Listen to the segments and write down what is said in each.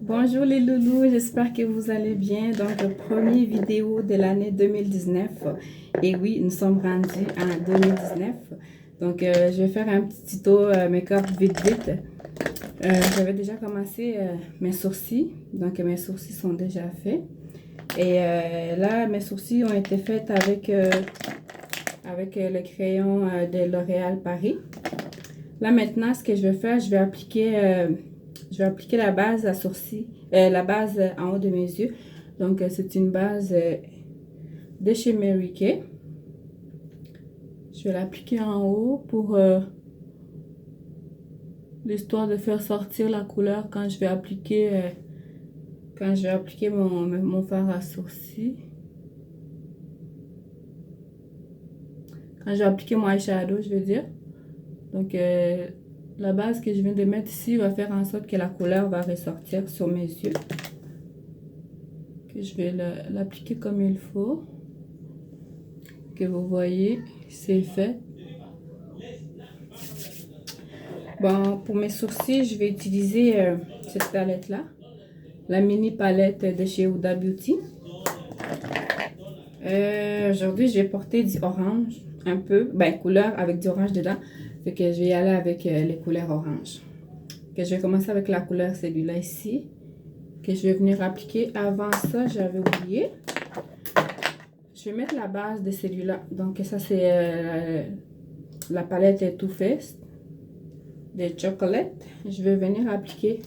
Bonjour les loulous, j'espère que vous allez bien. Donc, première vidéo de l'année 2019. Et oui, nous sommes rendus en 2019. Donc, je vais faire un petit tuto make-up vite vite. J'avais déjà commencé mes sourcils. Donc, mes sourcils sont déjà faits. Et là, mes sourcils ont été faits avec le crayon de L'Oréal Paris. Là, maintenant, ce que je vais faire, je vais appliquer la base à sourcils, la base en haut de mes yeux. Donc, c'est une base de chez Mary Kay. Je vais l'appliquer en haut pour l'histoire de faire sortir la couleur quand je vais appliquer, mon fard à sourcils. Quand je vais appliquer mon eyeshadow, je veux dire. Donc, la base que je viens de mettre ici va faire en sorte que la couleur va ressortir sur mes yeux. Que je vais l'appliquer comme il faut. Que vous voyez, c'est fait. Bon, pour mes sourcils, je vais utiliser cette palette-là. La mini palette de chez Huda Beauty. Aujourd'hui, j'ai porté du orange, un peu, couleur avec du orange dedans. Fait que je vais y aller avec les couleurs orange. Que je vais commencer avec la couleur, celui-là ici. Que je vais venir appliquer. Avant ça, j'avais oublié. Je vais mettre la base de celui-là. Donc, ça, c'est la palette Too Faced de chocolate. Je vais venir appliquer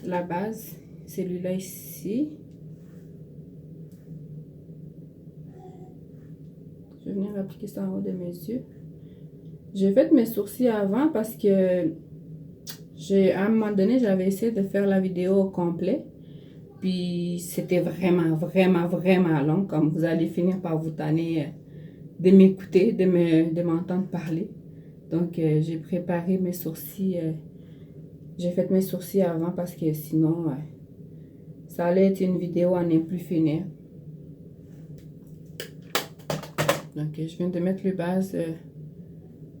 la base, celui-là ici. Je vais venir appliquer ça en haut de mes yeux. J'ai fait mes sourcils avant parce que à un moment donné, j'avais essayé de faire la vidéo au complet. Puis c'était vraiment, vraiment, vraiment long. Comme vous allez finir par vous tanner de m'écouter, de m'entendre parler. Donc, j'ai préparé mes sourcils. J'ai fait mes sourcils avant parce que sinon, ça allait être une vidéo à ne plus finir. Donc, je viens de mettre le base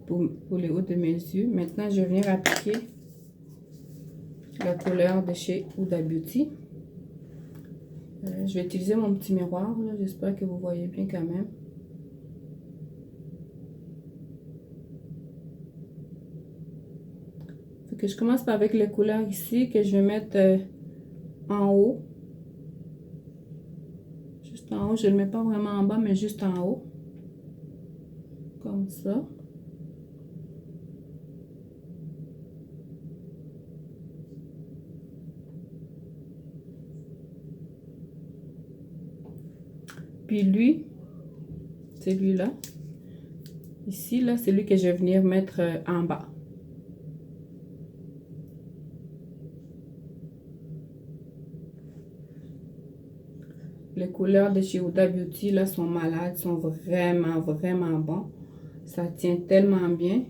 pour les hauts de mes yeux. Maintenant, je vais venir appliquer la couleur de chez Huda Beauty. Je vais utiliser mon petit miroir. J'espère que vous voyez bien quand même. Fait que je commence avec les couleurs ici que je vais mettre en haut. Juste en haut. Je ne le mets pas vraiment en bas, mais juste en haut. Comme ça. Puis lui, celui-là, ici, là, c'est lui que je vais venir mettre en bas. Les couleurs de chez Huda Beauty, là, sont malades, sont vraiment, vraiment bons. Ça tient tellement bien.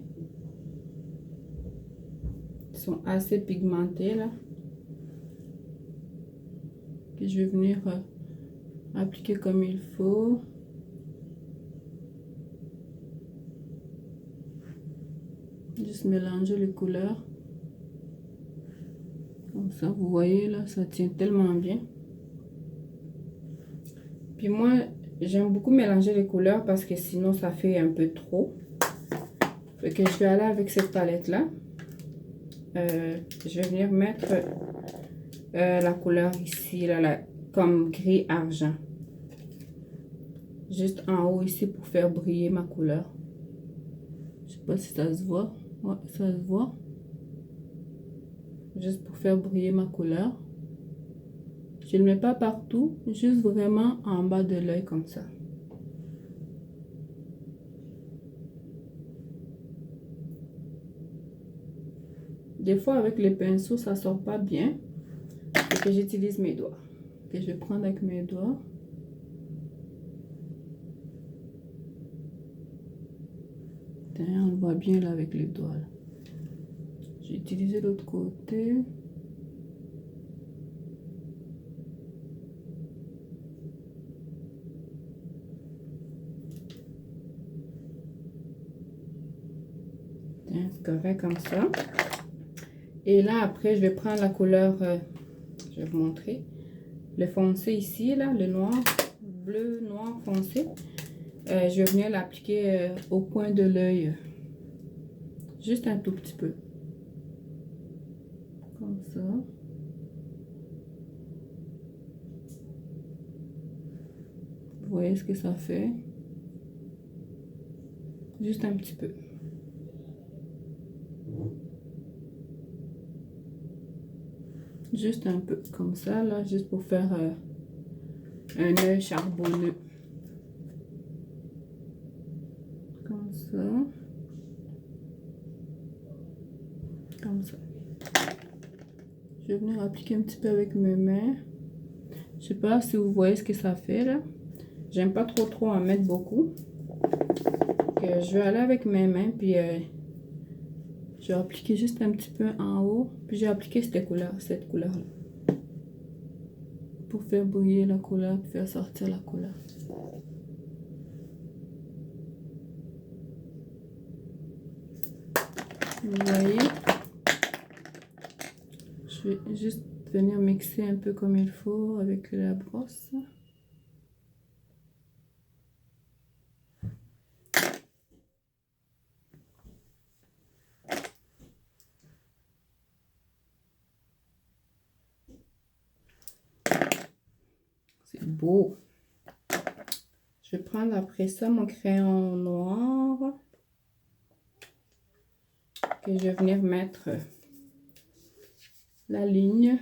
Ils sont assez pigmentés, là. Que je vais venir appliquer comme il faut. Juste mélanger les couleurs. Comme ça, vous voyez là, ça tient tellement bien. Puis moi, j'aime beaucoup mélanger les couleurs parce que sinon ça fait un peu trop. Fait que je vais aller avec cette palette-là. Je vais venir mettre la couleur ici, là, comme gris argent. Juste en haut ici pour faire briller ma couleur. Je sais pas si ça se voit. Ouais, ça se voit. Juste pour faire briller ma couleur. Je ne le mets pas partout, juste vraiment en bas de l'œil comme ça. Des fois avec les pinceaux, ça sort pas bien. Et que j'utilise mes doigts. Que je vais prendre avec mes doigts. On le voit bien là avec les doigts. J'ai utilisé l'autre côté. C'est correct comme ça. Et là, après, je vais prendre la couleur Je vais vous montrer. Le foncé ici, là, le noir, bleu, noir, foncé. Je vais venir l'appliquer au coin de l'œil. Juste un tout petit peu. Comme ça. Vous voyez ce que ça fait? Juste un petit peu. Juste un peu comme ça, là, juste pour faire un œil charbonneux. Comme ça. Comme ça. Je vais venir appliquer un petit peu avec mes mains. Je sais pas si vous voyez ce que ça fait là. J'aime pas trop en mettre beaucoup. Donc, je vais aller avec mes mains puis je vais appliquer juste un petit peu en haut. Puis j'ai appliqué cette couleur là. Pour faire briller la couleur, pour faire sortir la couleur. Vous voyez? Je vais juste venir mixer un peu comme il faut avec la brosse. C'est beau. Je vais prendre après ça mon crayon noir que je vais venir mettre la ligne.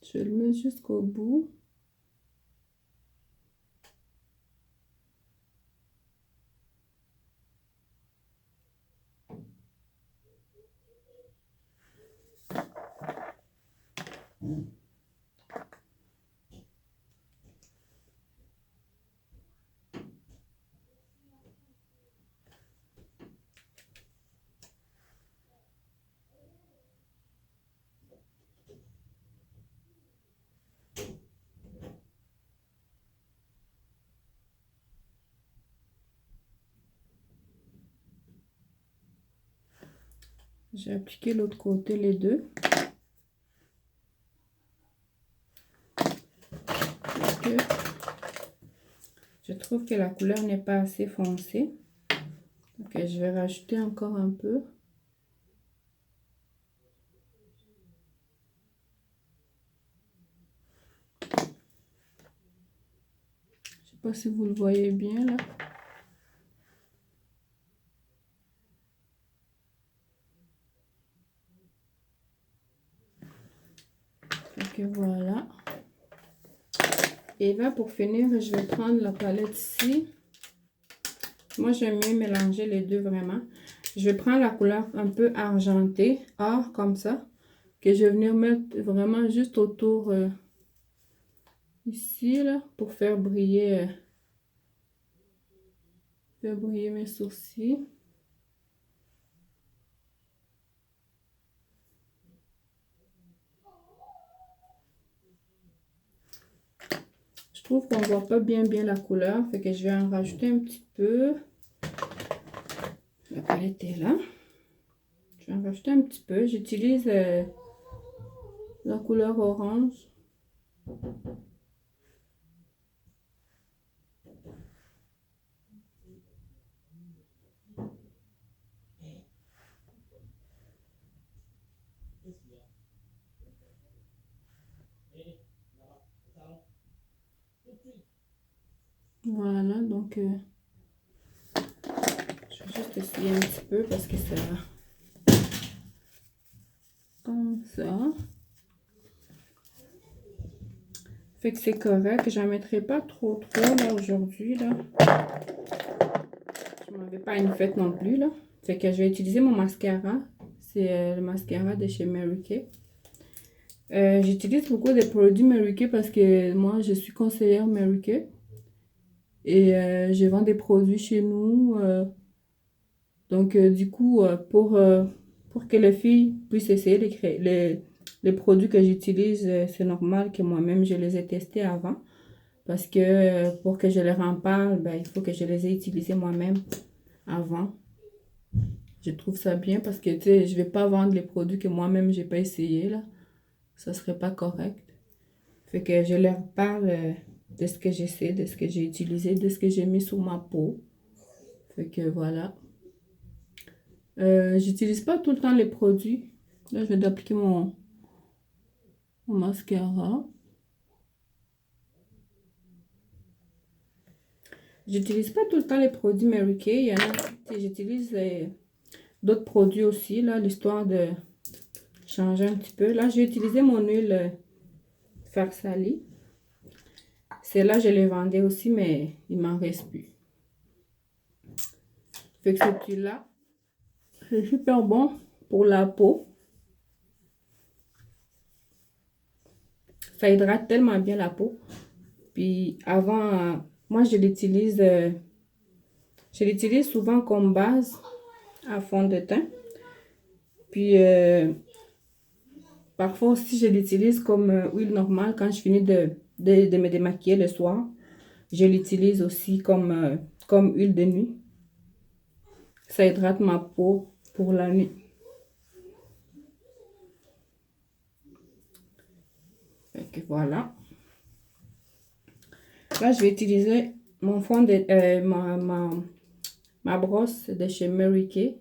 Je le mets jusqu'au bout. J'ai appliqué l'autre côté les deux. Je trouve que la couleur n'est pas assez foncée. Donc je vais rajouter encore un peu. Je sais pas si vous le voyez bien là. Donc voilà. Et là pour finir, je vais prendre la palette ici. Moi j'aime mieux mélanger les deux vraiment. Je vais prendre la couleur un peu argentée, or comme ça, que je vais venir mettre vraiment juste autour ici là pour faire briller mes sourcils. Je trouve qu'on voit pas bien la couleur, fait que je vais en rajouter un petit peu. La palette est là. Je vais en rajouter un petit peu. J'utilise la couleur orange. Voilà, donc je vais juste essayer un petit peu parce que ça comme ça. Fait que c'est correct. J'en mettrai pas trop là aujourd'hui là. Je m'en vais pas à une fête non plus là. Fait que je vais utiliser mon mascara. C'est le mascara de chez Mary Kay. J'utilise beaucoup de produits Mary Kay parce que moi je suis conseillère Mary Kay. Et je vends des produits chez nous. Donc du coup, pour que les filles puissent essayer les produits que j'utilise, c'est normal que moi-même je les ai testés avant. Parce que pour que je leur en parle, ben, il faut que je les ai utilisés moi-même avant. Je trouve ça bien parce que, tu sais, je vais pas vendre les produits que moi-même, j'ai pas essayé, là. Ça serait pas correct. Fait que je leur parle de ce que j'essaie, de ce que j'ai utilisé, de ce que j'ai mis sur ma peau. Fait que voilà. J'utilise pas tout le temps les produits. Là, je vais appliquer mon mascara. J'utilise pas tout le temps les produits Mary Kay. Il y en a, j'utilise d'autres produits aussi, là, l'histoire de changer un petit peu. Là, j'ai utilisé mon huile Farsali. Celle-là, je l'ai vendue aussi, mais il m'en reste plus. Fait que cette huile-là, c'est super bon pour la peau. Ça hydrate tellement bien la peau. Puis avant, moi, je l'utilise souvent comme base à fond de teint. Puis, parfois aussi, je l'utilise comme huile normale quand je finis de me démaquiller le soir. Je l'utilise aussi comme huile de nuit. Ça hydrate ma peau pour la nuit. Fait que voilà. Là, je vais utiliser mon fond de ma brosse de chez Mary Kay.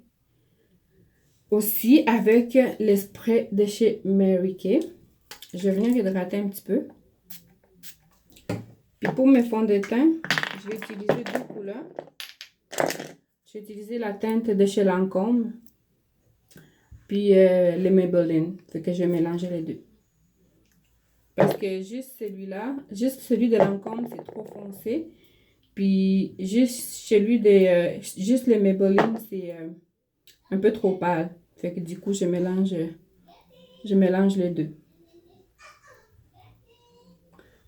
Aussi avec le spray de chez Mary Kay. Je vais venir hydrater un petit peu. Puis pour mes fonds de teint, je vais utiliser deux couleurs. Je vais utiliser la teinte de chez Lancôme. Puis le Maybelline. Fait que je vais mélanger les deux. Parce que juste celui-là, juste celui de Lancôme, c'est trop foncé. Puis juste celui de, juste le Maybelline, c'est un peu trop pâle. Fait que du coup, je mélange les deux.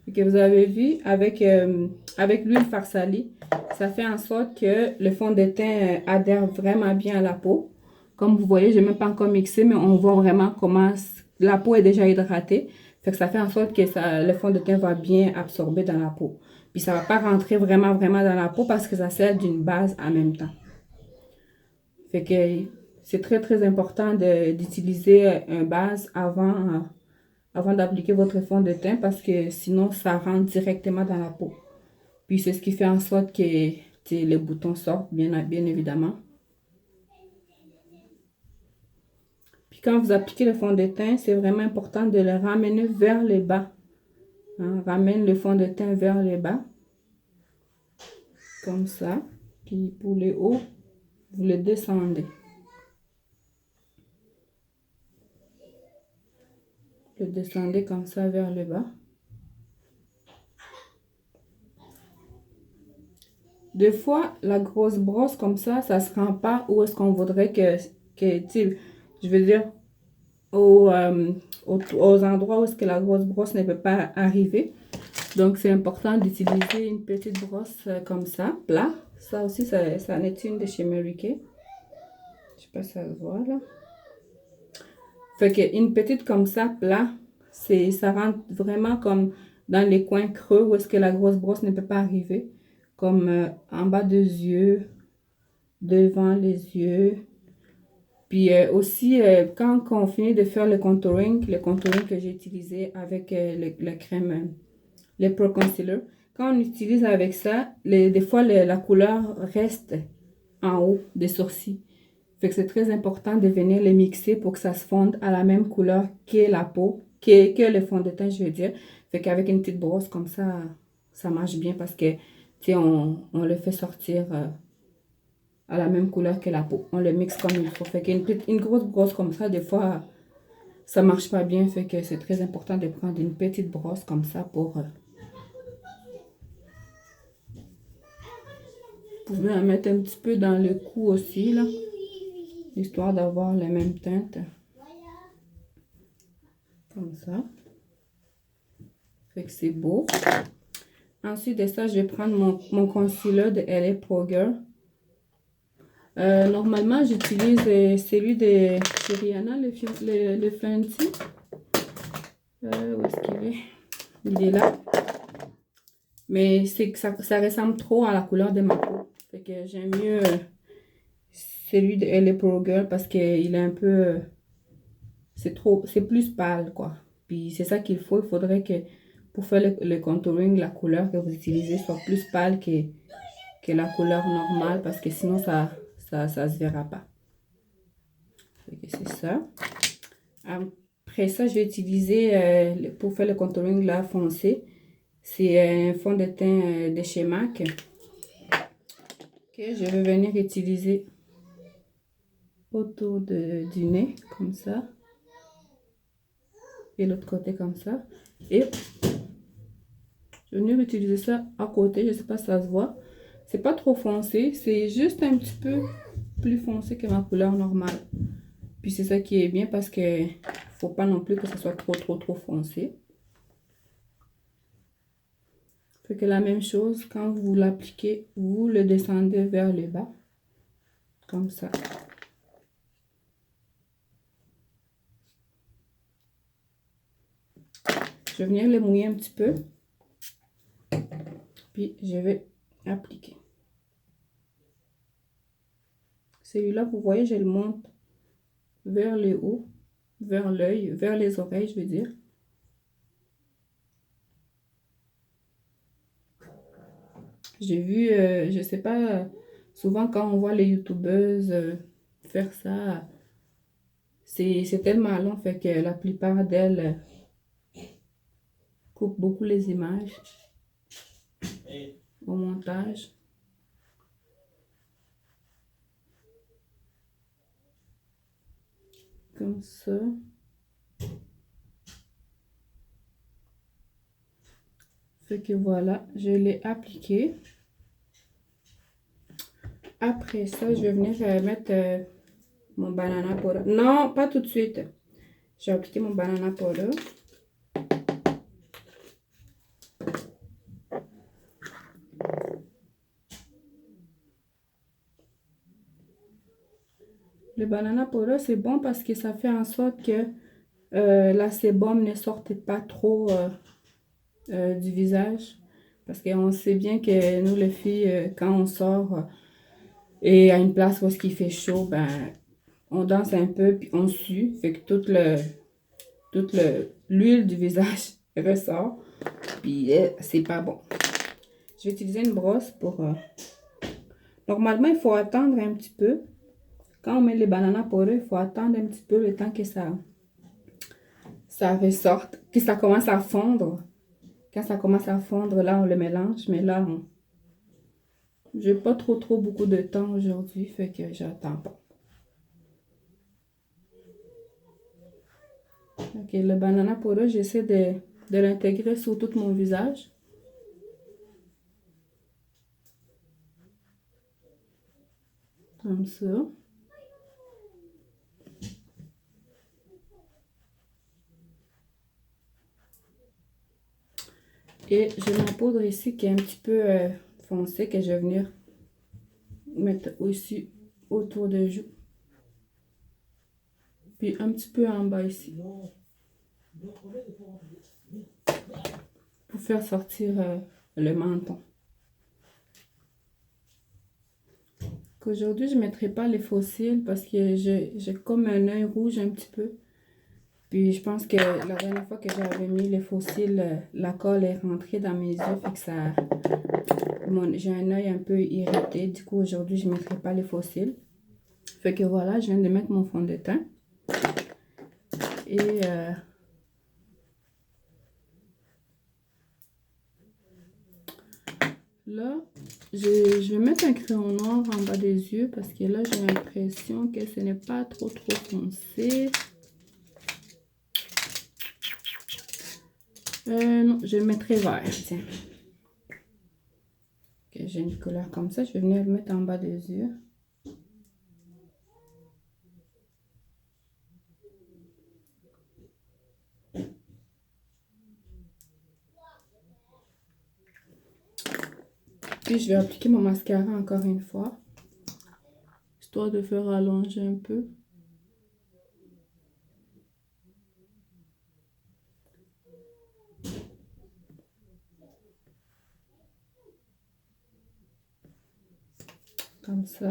Et que vous avez vu, avec l'huile Farsali, ça fait en sorte que le fond de teint adhère vraiment bien à la peau. Comme vous voyez, je n'ai même pas encore mixé, mais on voit vraiment comment la peau est déjà hydratée. Fait que ça fait en sorte que le fond de teint va bien absorber dans la peau. Puis ça ne va pas rentrer vraiment dans la peau parce que ça sert d'une base en même temps. Fait que c'est très très important d'utiliser un base avant d'appliquer votre fond de teint parce que sinon ça rentre directement dans la peau. Puis c'est ce qui fait en sorte que les boutons sortent bien évidemment. Puis quand vous appliquez le fond de teint, c'est vraiment important de le ramener vers le bas. Hein, ramène le fond de teint vers le bas. Comme ça. Puis pour le haut, vous le descendez. Le descendez comme ça vers le bas. Des fois, la grosse brosse comme ça ne se rend pas où est-ce qu'on voudrait que je veux dire, aux endroits où est-ce que la grosse brosse ne peut pas arriver. Donc, c'est important d'utiliser une petite brosse comme ça, plat. Ça aussi, ça en est une de chez Mary Kay. Je sais pas si ça se voit là. Fait qu'une petite comme ça, plat, ça rentre vraiment comme dans les coins creux où est-ce que la grosse brosse ne peut pas arriver. Comme en bas des yeux, devant les yeux. Puis aussi, quand on finit de faire le contouring que j'ai utilisé avec la crème, le Pro Concealer, quand on utilise avec ça, des fois la couleur reste en haut des sourcils. Fait que c'est très important de venir les mixer pour que ça se fonde à la même couleur que la peau, que le fond de teint, je veux dire. Fait qu'avec une petite brosse comme ça marche bien parce que, tu sais, on le fait sortir à la même couleur que la peau. On le mixe comme il faut. Fait qu'une grosse brosse comme ça, des fois, ça marche pas bien. Fait que c'est très important de prendre une petite brosse comme ça pour... vous pouvez en mettre un petit peu dans le cou aussi, là. Histoire d'avoir la même teinte. Comme ça. Fait que c'est beau. Ensuite de ça, je vais prendre mon concealer de LA Pro Girl. Normalement, j'utilise celui de chez Rihanna, le Fenty. Où est-ce qu'il est? Il est là. Mais c'est que ça ressemble trop à la couleur de ma peau. Fait que j'aime mieux celui de LA Pro Girl parce qu'il est un peu... c'est plus pâle, quoi. Puis c'est ça qu'il faut. Il faudrait que pour faire le contouring, la couleur que vous utilisez soit plus pâle que la couleur normale parce que sinon ça se verra pas. C'est ça. Après ça, je vais utiliser pour faire le contouring là foncé. C'est un fond de teint de chez MAC. Ok, je vais venir utiliser autour du nez, comme ça. Et l'autre côté comme ça. Et je vais venir utiliser ça à côté. Je ne sais pas si ça se voit. C'est pas trop foncé. C'est juste un petit peu plus foncé que ma couleur normale. Puis c'est ça qui est bien parce que faut pas non plus que ce soit trop foncé. Fait que la même chose, quand vous l'appliquez, vous le descendez vers le bas. Comme ça. Je vais venir le mouiller un petit peu. Puis je vais appliquer. Celui-là, vous voyez, je le monte vers le haut, vers l'œil, vers les oreilles, je veux dire. J'ai vu, je sais pas, souvent quand on voit les youtubeuses faire ça, c'est tellement long, fait que la plupart d'elles coupent beaucoup les images au montage. Comme ça. Fait que voilà, je l'ai appliqué. Après ça, je vais venir mettre mon banana powder. Non, pas tout de suite. Je vais appliquer mon banana powder. Le banana powder, c'est bon parce que ça fait en sorte que la sébum ne sorte pas trop du visage. Parce qu'on sait bien que nous, les filles, quand on sort et à une place où il fait chaud, ben, on danse un peu puis on sue. Fait que toute l'huile du visage ressort. Puis c'est pas bon. Je vais utiliser une brosse pour... Normalement, il faut attendre un petit peu. Quand on met les bananas powder, il faut attendre un petit peu le temps que ça ressorte, que ça commence à fondre. Quand ça commence à fondre, là, on le mélange. Mais là, j'ai pas trop beaucoup de temps aujourd'hui, fait que j'attends pas. Ok, le banana powder, j'essaie de l'intégrer sur tout mon visage. Comme ça. Et j'ai ma poudre ici qui est un petit peu foncée que je vais venir mettre aussi autour des joues. Puis un petit peu en bas ici. Pour faire sortir le menton. Aujourd'hui, je ne mettrai pas les faux cils parce que j'ai comme un œil rouge un petit peu. Puis je pense que la dernière fois que j'avais mis les faux cils, la colle est rentrée dans mes yeux. Fait que ça... j'ai un œil un peu irrité. Du coup, aujourd'hui, je ne mettrai pas les faux cils. Fait que voilà, je viens de mettre mon fond de teint. Et... là, je vais mettre un crayon noir en bas des yeux parce que là, j'ai l'impression que ce n'est pas trop foncé. Non, je le mettrai vert, tiens. Okay, j'ai une couleur comme ça, je vais venir le mettre en bas des yeux. Puis je vais appliquer mon mascara encore une fois, histoire de faire allonger un peu. Comme ça.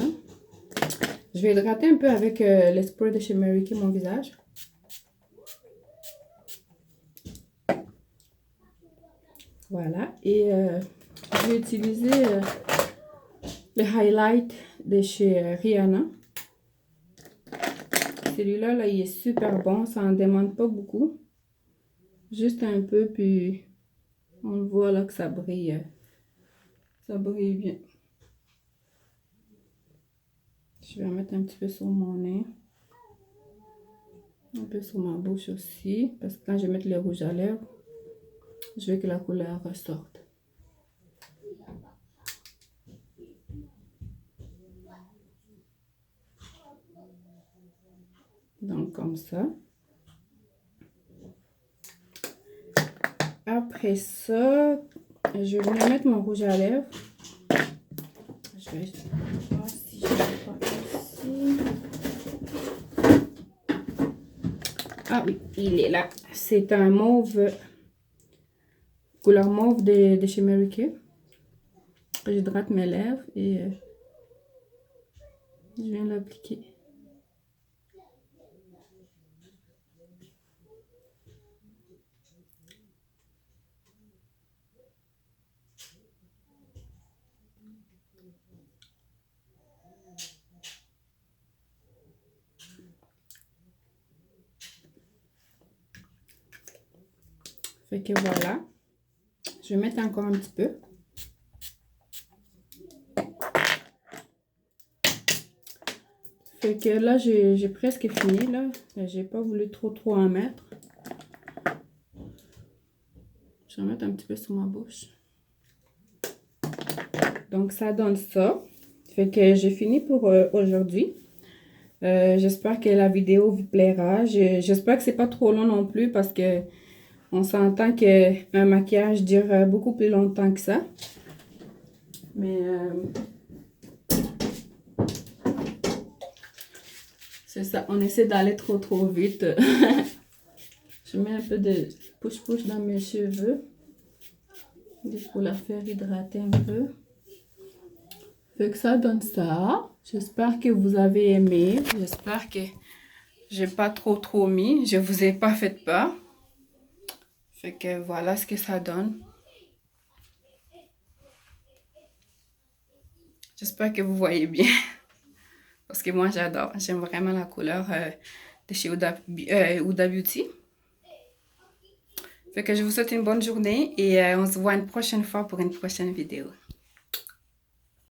Je vais hydrater un peu avec le spray de chez Mary Kay mon visage. Voilà. Et je vais utiliser le highlight de chez Rihanna. Celui-là, là, il est super bon. Ça en demande pas beaucoup. Juste un peu, puis on le voit là que ça brille. Ça brille bien. Je vais en mettre un petit peu sur mon nez. Un peu sur ma bouche aussi. Parce que quand je vais mettre le rouge à lèvres, je veux que la couleur ressorte. Donc comme ça. Après ça, je vais venir mettre mon rouge à lèvres. Je vais voir si je l'ai pas ici. Ah oui, il est là. C'est un mauve, couleur mauve de chez Mary Kay. J'hydrate mes lèvres et je viens l'appliquer. Fait que voilà. Je vais mettre encore un petit peu. Fait que là, j'ai presque fini, là. J'ai pas voulu trop en mettre. Je vais mettre un petit peu sur ma bouche. Donc, ça donne ça. Fait que j'ai fini pour aujourd'hui. J'espère que la vidéo vous plaira. J'espère que c'est pas trop long non plus parce que on s'entend qu'un maquillage dure beaucoup plus longtemps que ça. Mais c'est ça, on essaie d'aller trop vite. Je mets un peu de push-push dans mes cheveux. Juste pour la faire hydrater un peu. Fait que ça donne ça. J'espère que vous avez aimé. J'espère que j'ai pas trop mis. Je vous ai pas fait peur. Fait que voilà ce que ça donne. J'espère que vous voyez bien. Parce que moi j'adore. J'aime vraiment la couleur de chez Huda Beauty. Fait que je vous souhaite une bonne journée et on se voit une prochaine fois pour une prochaine vidéo.